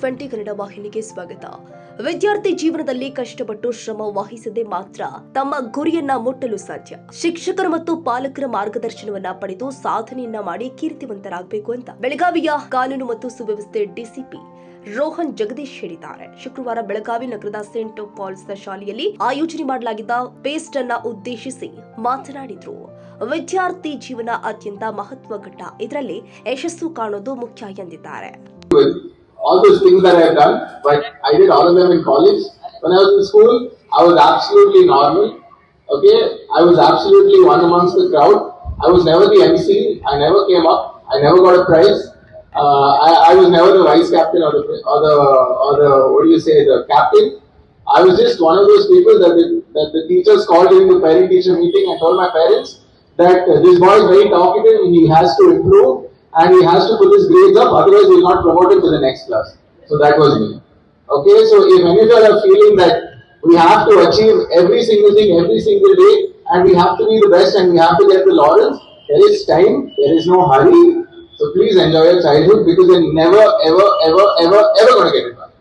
TV20 Kannada ವಾಹಿನಿಗೆ ಸ್ವಾಗತ. ವಿದ್ಯಾರ್ಥಿ ಜೀವನದಲ್ಲಿ ಕಷ್ಟಪಟ್ಟು ಶ್ರಮ ವಹಿಸದೆ ಮಾತ್ರ ತಮ್ಮ ಗುರಿಯನ್ನ ಮುಟ್ಟಲು ಸಾಧ್ಯ. ಶಿಕ್ಷಕರ ಮತ್ತು ಪಾಲಕರ ಮಾರ್ಗದರ್ಶನವನ್ನ ಪಡೆದು ಸಾಧನೆಯನ್ನ ಮಾಡಿ ಕೀರ್ತಿವಂತರಾಗಬೇಕು ಅಂತ ಬೆಳಗಾವಿಯ ಕಾನೂನು ಮತ್ತು ಸುವ್ಯವಸ್ಥೆ ಡಿಸಿಪಿ ರೋಹನ್ ಜಗದೀಶ್ ಹೇಳಿದ್ದಾರೆ. ಶುಕ್ರವಾರ ಬೆಳಗಾವಿ ನಗರದ ಸೇಂಟ್ ಪಾಲ್ಸ್ ಶಾಲೆಯಲ್ಲಿ ಆಯೋಜನೆ ಮಾಡಲಾಗಿದ್ದ ಫೆಸ್ಟ್ ಅನ್ನ ಉದ್ದೇಶಿಸಿ ಮಾತನಾಡಿದ್ರು. ವಿದ್ಯಾರ್ಥಿ ಜೀವನ ಅತ್ಯಂತ ಮಹತ್ವ ಘಟ್ಟ, ಇದರಲ್ಲಿ ಯಶಸ್ಸು ಕಾಣೋದು ಮುಖ್ಯ ಎಂದಿದ್ದಾರೆ. All those things that I have done, but I did all of them in college. When I was in school, I was absolutely normal. Okay, I was absolutely one amongst the crowd. I was never the MC. I never came up. I never got a prize. I was never the vice captain or the what do you say, the captain. I was just one of those people that the teachers called during the parent-teacher meeting and told my parents that this boy is very talkative and he has to improve. And he has to put his grades up, otherwise he will not promote him to the next class. So that was me. Okay, so if any of you are feeling that we have to achieve every single thing every single day, and we have to be the best and we have to get the laurels, there is time, there is no hurry. So please enjoy your childhood, because you're never, ever, ever, ever, ever going to get it back.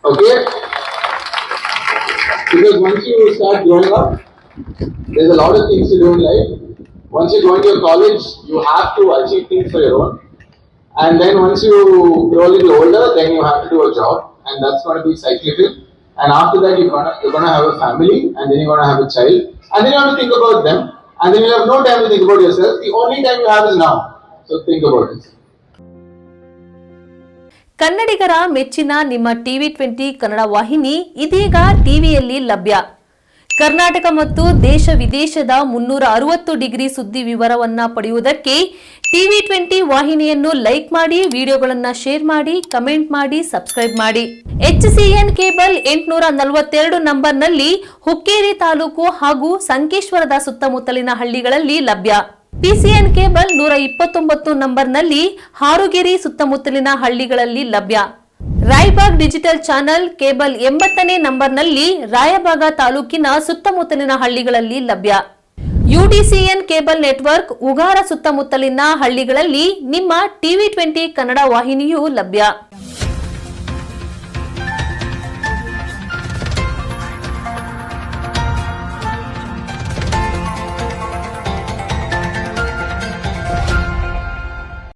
Okay? Because once you start growing up, there's a lot of things to do in life. Once you go into your college, you have to achieve things for your own. And then once you grow a little older, then you have to do a job. And that's going to be cyclical. And after that, you're going to have a family. And then you're going to have a child. And then you have to think about them. And then you have no time to think about yourself. The only time you have is now. So think about it. ಕನ್ನಡಿಗರ ಮೆಚ್ಚಿನ ನಿಮ್ಮ TV20 Kannada ವಾಹಿನಿ ಇದೀಗ ಟಿವಿಯಲ್ಲಿ ಲಭ್ಯ. ಕರ್ನಾಟಕ ಮತ್ತು ದೇಶ ವಿದೇಶದ 360 ಡಿಗ್ರಿ ಸುದ್ದಿ ವಿವರವನ್ನ ಪಡೆಯುವುದಕ್ಕೆ TV20 ವಾಹಿನಿಯನ್ನು ಲೈಕ್ ಮಾಡಿ, ವಿಡಿಯೋಗಳನ್ನು ಶೇರ್ ಮಾಡಿ, ಕಮೆಂಟ್ ಮಾಡಿ, ಸಬ್ಸ್ಕ್ರೈಬ್ ಮಾಡಿ. HCN ಕೇಬಲ್ 842 ನಂಬರ್ನಲ್ಲಿ ಹುಕ್ಕೇರಿ ತಾಲೂಕು ಹಾಗೂ ಸಂಕೇಶ್ವರದ ಸುತ್ತಮುತ್ತಲಿನ ಹಳ್ಳಿಗಳಲ್ಲಿ ಲಭ್ಯ. PCN ಕೇಬಲ್ 129 ನಂಬರ್ನಲ್ಲಿ ಹಾರುಗೆರೆ ಸುತ್ತಮುತ್ತಲಿನ ಹಳ್ಳಿಗಳಲ್ಲಿ ಲಭ್ಯ. ರಾಯಬಾಗ್ ಡಿಜಿಟಲ್ ಚಾನೆಲ್ ಕೇಬಲ್ 80ನೇ ನಂಬರ್ನಲ್ಲಿ ರಾಯಬಾಗ ತಾಲೂಕಿನ ಸುತ್ತಮುತ್ತಲಿನ ಹಳ್ಳಿಗಳಲ್ಲಿ ಲಭ್ಯ. UDCN ಕೇಬಲ್ ನೆಟ್ವರ್ಕ್ ಉಗಾರ ಸುತ್ತಮುತ್ತಲಿನ ಹಳ್ಳಿಗಳಲ್ಲಿ ನಿಮ್ಮ TV20 ಕನ್ನಡ ವಾಹಿನಿಯೂ ಲಭ್ಯ.